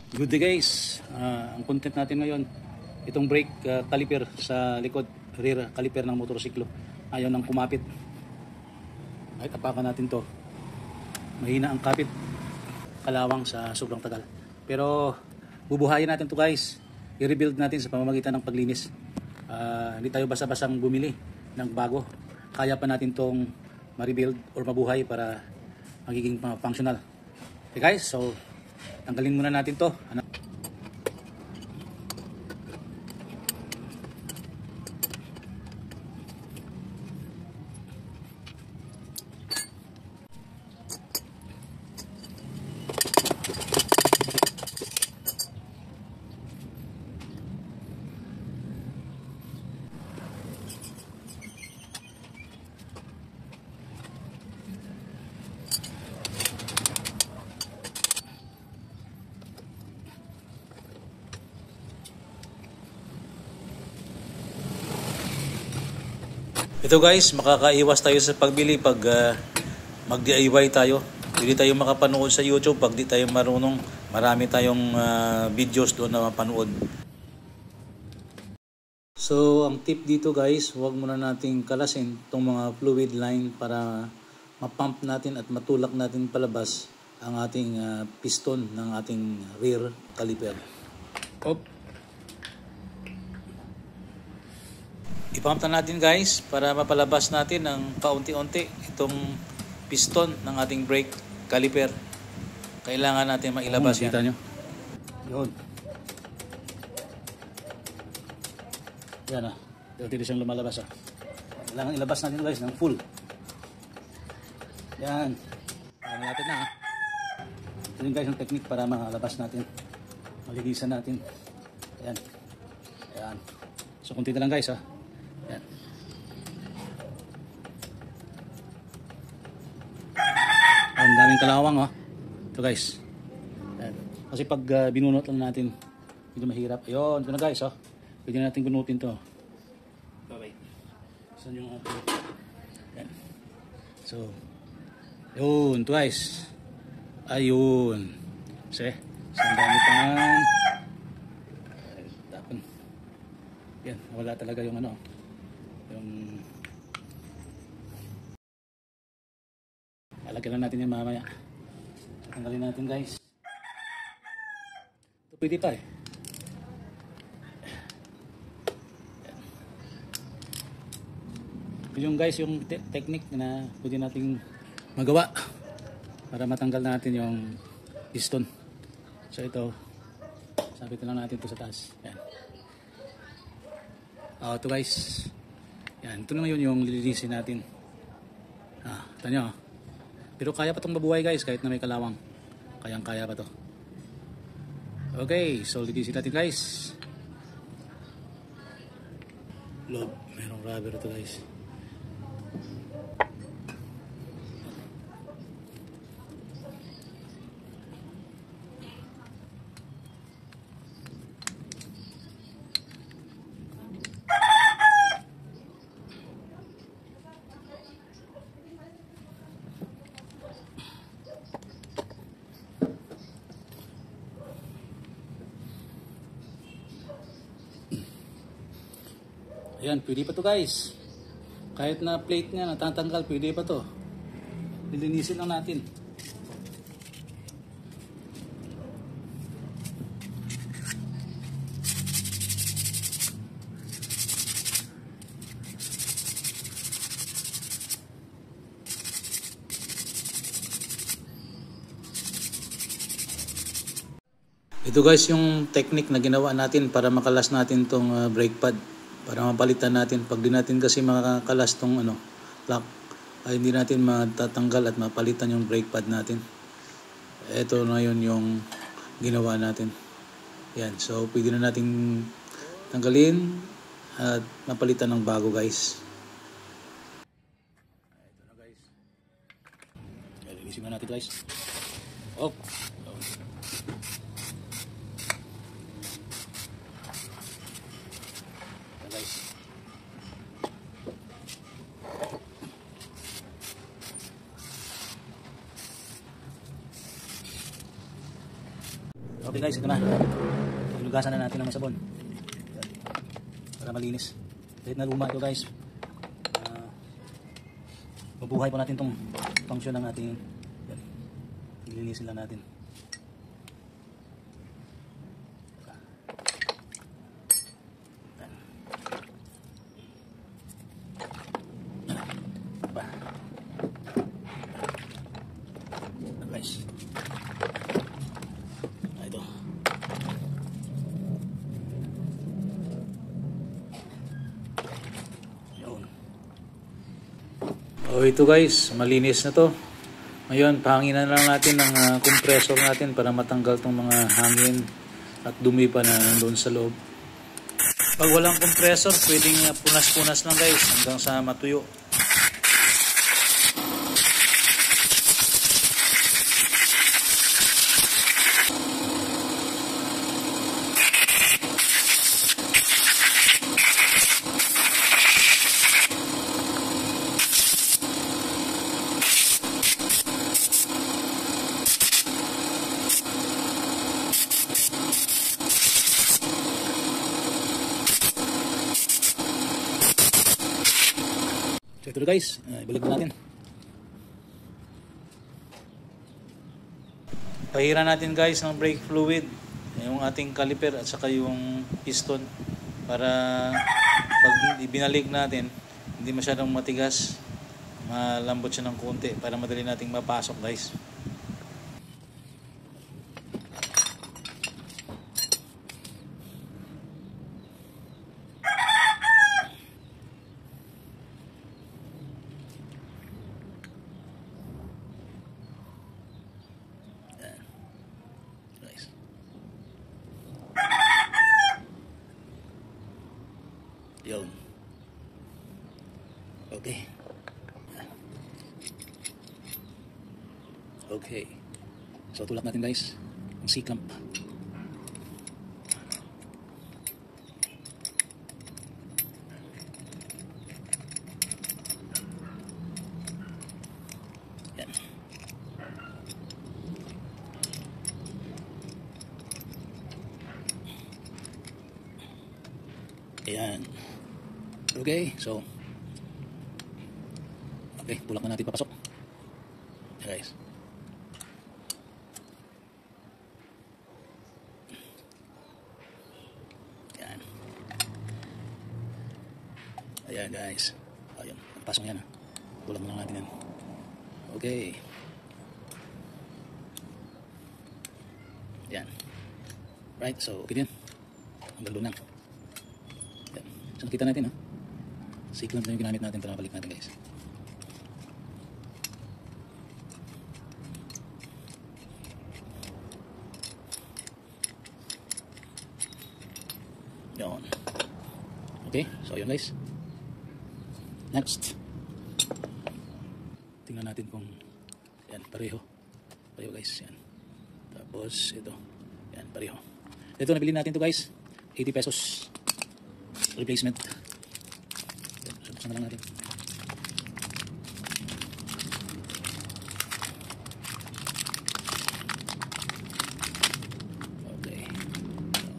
Good day guys, ang content natin ngayon, itong brake caliper sa likod, rear caliper ng motorsiklo, ayaw nang kumapit. Ay tapakan natin to, mahina ang kapit, kalawang sa sobrang tagal. Pero bubuhayin natin to guys, i-rebuild natin sa pamamagitan ng paglinis. Hindi tayo basta-bastang bumili ng bago, kaya pa natin tong ma-rebuild or mabuhay para magiging functional. Okay guys, so tanggalin muna natin to. Ito guys, makakaiwas tayo sa pagbili pag mag-DIY tayo. Hindi tayo makapanood sa YouTube pag di tayo marunong. Marami tayong videos doon na mapanood. So, ang tip dito guys, huwag muna nating kalasin itong mga fluid line para mapump natin at matulak natin palabas ang ating piston ng ating rear caliper. I-pump na natin guys para mapalabas natin ng kaunti-unti itong piston ng ating brake caliper. Kailangan natin mailabas yan. Kita nyo? Yun. Yan ah. Hindi siyang lumalabas ah. Kailangan ilabas natin guys ng full. Yan. Kaya natin na ah. Ito yung guys yung technique para makalabas natin. Maligisan natin. Yan. Yan. So kunti na lang guys ah. Yan. Ang daming kalawang oh. Ito guys. Yan. Kasi pag binunot lang natin, medyo mahirap. Ayun, ito na guys oh. Pwede natin gunutin to. Bye-bye. Saan yung ating? Yan. So, yun, ito guys. Ayun. Kasi, saan dami pa nga. Tapon. Yan, wala talaga yung ano. Yung lalagyan lang natin yung mamaya. Tanggalin natin guys. Ito pwede pa eh. Ito yung guys yung technique na pwede nating magawa para matanggal natin yung piston. So ito, sabitin lang natin ito sa taas. Yan. Ito guys. Yan, ito naman yung lilinisin natin. Ito nyo. Pero kaya pa itong mabuhay guys kahit na may kalawang. Kayang-kaya pa to. Okay, so lilinisin natin guys. Loob, merong rubber ito guys. Ayan, pwede pa to guys. Kahit na plate nga natatanggal, pwede pa to. Lilinisin lang natin. Ito guys yung technique na ginawa natin para makalas natin tong brake pad. Para mapalitan natin. Pag di natin kasi makakalas tong lock, ay hindi natin matatanggal at mapalitan yung brake pad natin. Ito na yun yung ginawa natin. Yan. So pwede na natin tanggalin at mapalitan ng bago guys. Ito na guys. Lilisin na natin guys. Oh. Okay Okay guys, ito na. Hinugasan na natin ng sabon. Para malinis. Kahit na luma ito guys. Mabuhay pa natin itong function ng ating yan. Ilinisin lang natin. Guys. Ito. Oh, ito guys, malinis na to. Ngayon, pahanginan lang natin ng compressor natin para matanggal tong mga hangin at dumi pa na nandoon sa loob. Pag walang compressor, pwedeng punas-punas lang guys hanggang sa matuyo. So ito guys, ibalik na natin. Pahiran natin guys ng brake fluid, yung ating caliper at saka yung piston para pag ibinalik natin, hindi masyadong matigas, malambot siya ng konti para madali nating mapasok guys. Yun. Okay. Okay. So tulak natin guys ang C-clamp. Yan. Ayan. Okay, so okay, tulak na natin papasok. Ayan guys. Ayan. Ayan guys. Ayan, pasok yan. Tulak na lang natin yan. Okay. Ayan. Right, so okay din. Ang galo na. Ayan. So nakita natin ha. C-clamp na yung ginamit natin para mabalik natin guys. Yun. Okay, so yun guys. Next. Tingnan natin kung yan, pareho. Pareho guys, yan. Tapos ito. Yan, pareho. Ito, nabili natin to guys. 80 pesos. Replacement. Buksan na lang natin. Okay. So,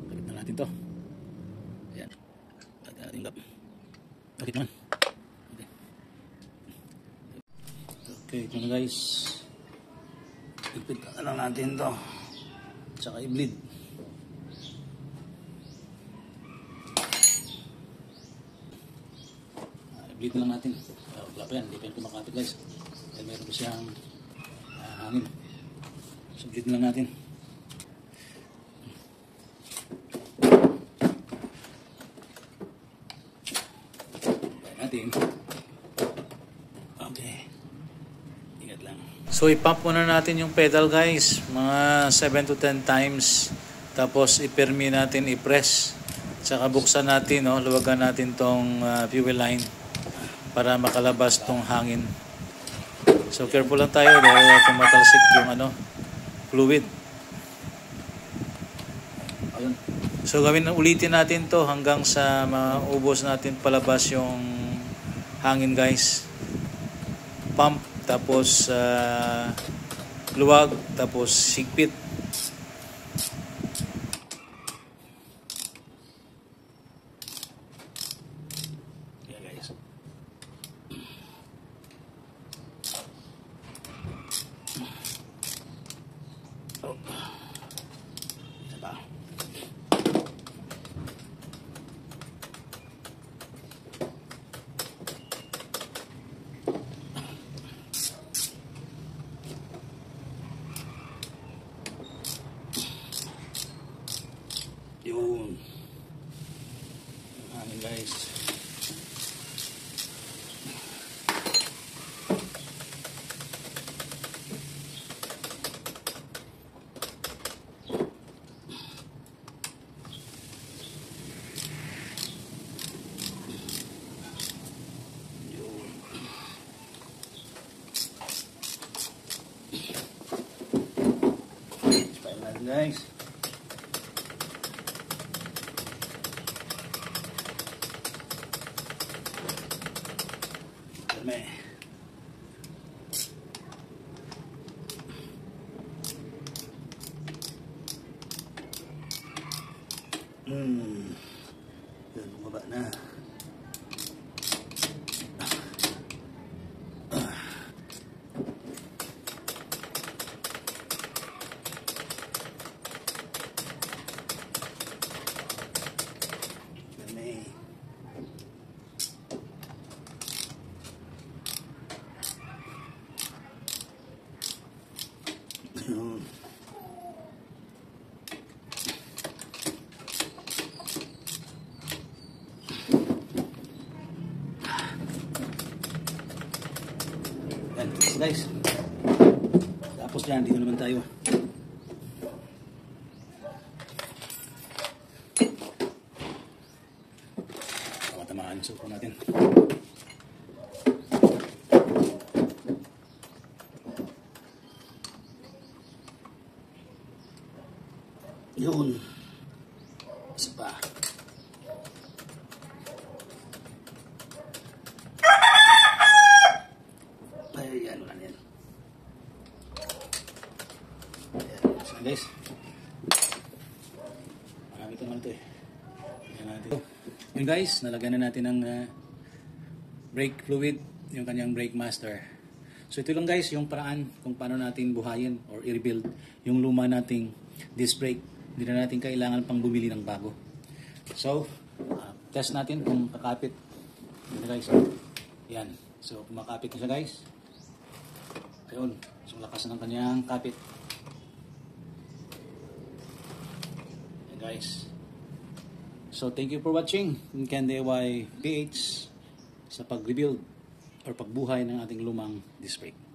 balik na natin to. Ayan. Balik na natin lap. Okay naman. Okay. Okay, ito na guys. Ipit na lang natin to. Tsaka i-bleed. Bleed na lang natin. Wala pa yan, hindi pa yan kumakapit guys. Dahil meron pa siyang hangin. So bleed na lang natin. Natin. Okay. Ingat lang. So i-pump muna natin yung pedal guys. Mga 7 to 10 times. Tapos i-permi natin, i-press. Tsaka buksan natin, no? Luwagan natin tong fuel line para makalabas tong hangin. So careful lang tayo dahil tumatalsik yung fluid. Ayun. So ulitin natin to hanggang sa maubos natin palabas yung hangin guys. Pump, tapos luwag, tapos higpit. Yun. Ayan guys. Guys, dami. Yan, bumaba na. Yun. Yan, guys. Tapos dyan, dito naman tayo. Matamaan yung suko natin. Yun. Isa pa. Ayan, wala na yan. Ayan, isa na guys. Marami ito naman ito eh. Ayan natin. Yun guys, nalagyan na natin ng brake fluid, yung kanyang brake master. So ito lang guys, yung paraan kung paano natin buhayin or i-rebuild yung luma nating disc brake. Hindi na natin kailangan pang bumili ng bago. So, test natin kung kakapit. Yan guys. Yan. So, kung makapit na siya guys. Ayun. So, lakas na ng kanyang kapit. Yan guys. So, thank you for watching Ken DIY PH sa pag-rebuild or pagbuhay ng ating lumang disc brake.